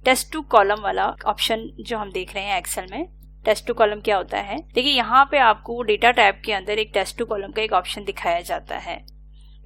Test two column वाला option जो हम देख रहे हैं एक्सेल में। टेस्ट टू कॉलम क्या होता है, देखिए यहाँ पे आपको डेटा टाइप के अंदर एक टेस्ट टू कॉलम का एक ऑप्शन दिखाया जाता है।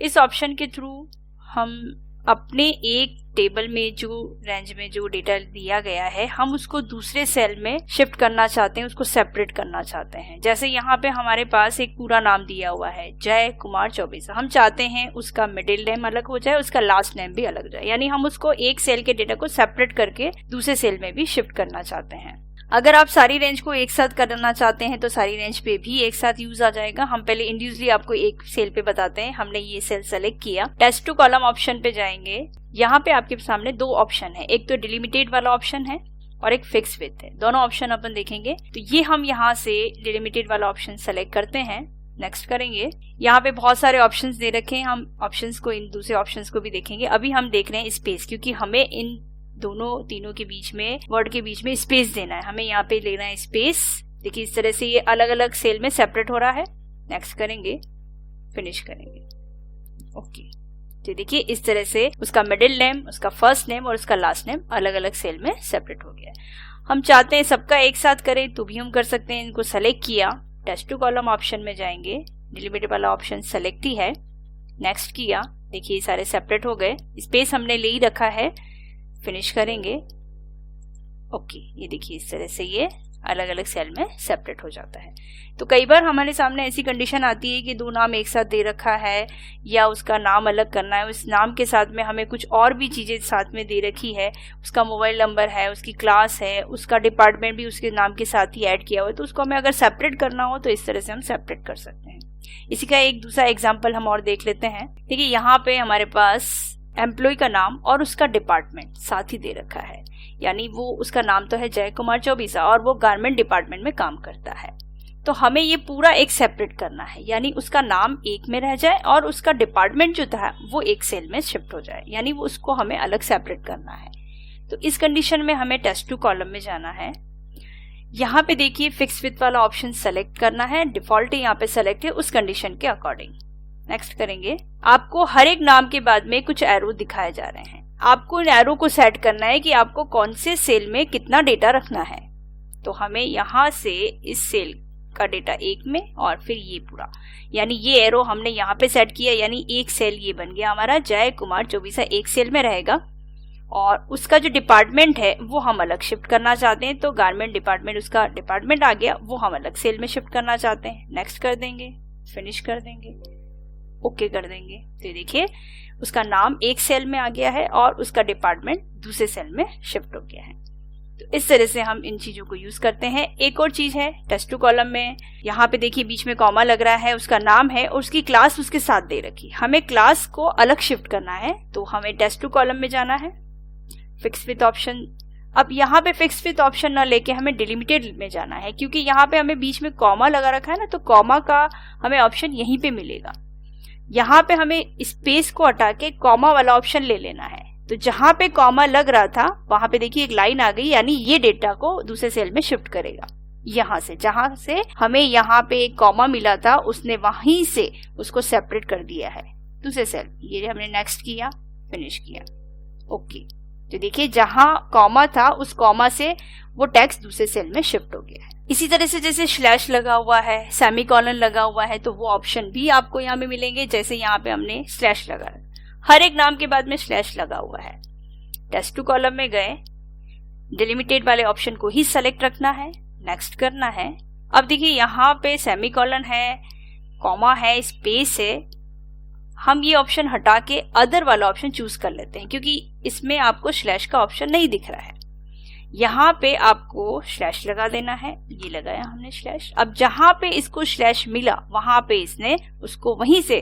इस ऑप्शन के थ्रू हम अपने एक टेबल में जो रेंज में जो डेटा दिया गया है हम उसको दूसरे सेल में शिफ्ट करना चाहते हैं, उसको सेपरेट करना चाहते हैं। जैसे यहाँ पे हमारे पास एक पूरा नाम दिया हुआ है जय कुमार चौबीसा, हम चाहते हैं उसका मिडिल नेम अलग हो जाए, उसका लास्ट नेम भी अलग जाए, यानी हम उसको एक सेल के डेटा को सेपरेट करके दूसरे सेल में भी शिफ्ट करना चाहते हैं। अगर आप सारी रेंज को एक साथ करना चाहते हैं तो सारी रेंज पे भी एक साथ यूज आ जाएगा। हम पहले इंडिविजुअली आपको एक सेल पे बताते हैं। हमने ये सेल सेलेक्ट किया, टेस्ट टू कॉलम ऑप्शन पे जाएंगे। यहाँ पे आपके सामने दो ऑप्शन है, एक तो डिलिमिटेड वाला ऑप्शन है और एक फिक्स विड्थ है। दोनों ऑप्शन अपन देखेंगे। तो ये हम यहाँ से डिलिमिटेड वाला ऑप्शन सेलेक्ट करते हैं, नेक्स्ट करेंगे। यहाँ पे बहुत सारे ऑप्शंस दे रखे हैं, हम ऑप्शंस को इन दूसरे ऑप्शंस को भी देखेंगे। अभी हम देख रहे हैं स्पेस, क्योंकि हमें इन दोनों तीनों के बीच में वर्ड के बीच में स्पेस देना है, हमें यहाँ पे लेना है स्पेस। देखिए इस तरह से ये अलग अलग सेल में सेपरेट हो रहा है। नेक्स्ट करेंगे, फिनिश करेंगे, ओके। तो देखिए इस तरह से उसका मिडिल नेम, उसका फर्स्ट नेम और उसका लास्ट नेम अलग अलग सेल में सेपरेट हो गया है। हम चाहते हैं सबका एक साथ करें तो भी हम कर सकते हैं। इनको सेलेक्ट किया, टेस्ट टू कॉलम ऑप्शन में जाएंगे, डिलिमिटेड वाला ऑप्शन सेलेक्ट ही है, नेक्स्ट किया। देखिए सारे सेपरेट हो गए, स्पेस हमने ले ही रखा है, फिनिश करेंगे, ओके। ये देखिए इस तरह से ये अलग अलग सेल में सेपरेट हो जाता है। तो कई बार हमारे सामने ऐसी कंडीशन आती है कि दो नाम एक साथ दे रखा है या उसका नाम अलग करना है, उस नाम के साथ में हमें कुछ और भी चीजें साथ में दे रखी है, उसका मोबाइल नंबर है, उसकी क्लास है, उसका डिपार्टमेंट भी उसके नाम के साथ ही ऐड किया हुआ है। तो उसको हमें अगर सेपरेट करना हो तो इस तरह से हम सेपरेट कर सकते हैं। इसी का एक दूसरा एग्जाम्पल हम और देख लेते हैं। देखिए यहाँ पे हमारे पास एम्प्लॉय का नाम और उसका डिपार्टमेंट साथ ही दे रखा है, यानी वो उसका नाम तो है जय कुमार चौबीसा और वो गारमेंट डिपार्टमेंट में काम करता है। तो हमें ये पूरा एक सेपरेट करना है, यानी उसका नाम एक में रह जाए और उसका डिपार्टमेंट जो था वो एक सेल में शिफ्ट हो जाए, यानी वो उसको हमें अलग सेपरेट करना है। तो इस कंडीशन में हमें टेस्ट टू कॉलम में जाना है। यहाँ पे देखिए फिक्स विथ वाला ऑप्शन सेलेक्ट करना है, डिफॉल्ट यहाँ पे सेलेक्ट है उस कंडीशन के अकॉर्डिंग। नेक्स्ट करेंगे। आपको हर एक नाम के बाद में कुछ एरो दिखाए जा रहे हैं, आपको इन एरो को सेट करना है कि आपको कौन से सेल में कितना डेटा रखना है। तो हमें यहाँ से इस सेल का डेटा एक में और फिर ये पूरा, यानी ये एरो हमने यहाँ पे सेट किया, यानी एक सेल ये बन गया हमारा, जय कुमार चौबीसा एक सेल में रहेगा। और उसका जो डिपार्टमेंट है वो हम अलग शिफ्ट करना चाहते हैं, तो गारमेंट डिपार्टमेंट उसका डिपार्टमेंट आ गया, वो हम अलग सेल में शिफ्ट करना चाहते हैं। नेक्स्ट कर देंगे, फिनिश कर देंगे, ओके कर देंगे। तो देखिए उसका नाम एक सेल में आ गया है और उसका डिपार्टमेंट दूसरे सेल में शिफ्ट हो गया है। तो इस तरह से हम इन चीजों को यूज करते हैं। एक और चीज है टेस्ट टू कॉलम में, यहाँ पे देखिए बीच में कॉमा लग रहा है, उसका नाम है और उसकी क्लास उसके साथ दे रखी। हमें क्लास को अलग शिफ्ट करना है, तो हमें टेस्ट टू कॉलम में जाना है, फिक्स विथ ऑप्शन। अब यहाँ पे फिक्स विथ ऑप्शन ना लेके हमें डिलिमिटेड में जाना है, क्योंकि यहाँ पे हमें बीच में कॉमा लगा रखा है ना, तो कॉमा का हमें ऑप्शन यहीं पे मिलेगा। यहाँ पे हमें स्पेस को हटा के कॉमा वाला ऑप्शन ले लेना है। तो जहां पे कॉमा लग रहा था वहां पे देखिए एक लाइन आ गई, यानी ये डेटा को दूसरे सेल में शिफ्ट करेगा। यहाँ से जहां से हमें यहाँ पे एक कॉमा मिला था उसने वहीं से उसको सेपरेट कर दिया है दूसरे सेल। ये हमने नेक्स्ट किया, फिनिश किया, ओके। तो देखिए जहां कॉमा था उस कॉमा से वो टेक्स्ट दूसरे सेल में शिफ्ट हो गया है। इसी तरह से जैसे स्लैश लगा हुआ है, सेमीकोलन लगा हुआ है, तो वो ऑप्शन भी आपको यहाँ में मिलेंगे। जैसे यहाँ पे हमने स्लैश लगा, हर एक नाम के बाद में स्लैश लगा हुआ है। टेस्ट टू कॉलम में गए, डिलिमिटेड वाले ऑप्शन को ही सेलेक्ट रखना है, नेक्स्ट करना है। अब देखिए यहाँ पे सेमीकोलन है, कॉमा है, स्पेस है, हम ये ऑप्शन हटा के अदर वाला ऑप्शन चूज कर लेते हैं, क्योंकि इसमें आपको स्लैश का ऑप्शन नहीं दिख रहा है। यहाँ पे आपको स्लैश लगा देना है, ये लगाया हमने स्लैश। अब जहां पे इसको स्लैश मिला वहां पे इसने उसको वहीं से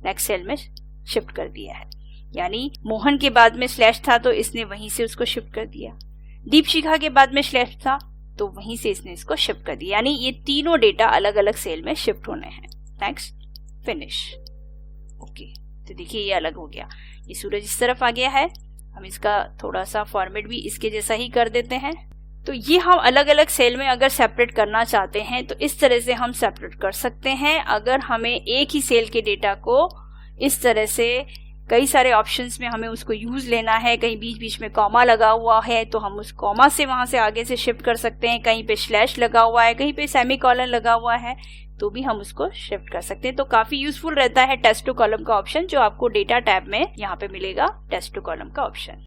नेक्स्ट सेल में शिफ्ट कर दिया है, यानी मोहन के बाद में स्लैश था तो इसने वहीं से उसको शिफ्ट कर दिया, दीपशिखा के बाद में स्लैश था तो वहीं से इसने इसको शिफ्ट कर दिया, यानी ये तीनों डेटा अलग अलग सेल में शिफ्ट होने हैं। Next, finish, okay. तो देखिए ये अलग हो गया, ये सूरज इस तरफ आ गया है। हम इसका थोड़ा सा फॉर्मेट भी इसके जैसा ही कर देते हैं। तो ये हम अलग अलग सेल में अगर सेपरेट करना चाहते हैं तो इस तरह से हम सेपरेट कर सकते हैं। अगर हमें एक ही सेल के डेटा को इस तरह से कई सारे ऑप्शंस में हमें उसको यूज लेना है, कहीं बीच बीच में कॉमा लगा हुआ है तो हम उस कॉमा से वहां से आगे से शिफ्ट कर सकते हैं, कहीं पे स्लैश लगा हुआ है, कहीं पे सेमीकोलन लगा हुआ है तो भी हम उसको शिफ्ट कर सकते हैं। तो काफी यूजफुल रहता है टेस्ट टू कॉलम का ऑप्शन जो आपको डेटा टैब में यहाँ पे मिलेगा, टेस्ट टू कॉलम का ऑप्शन।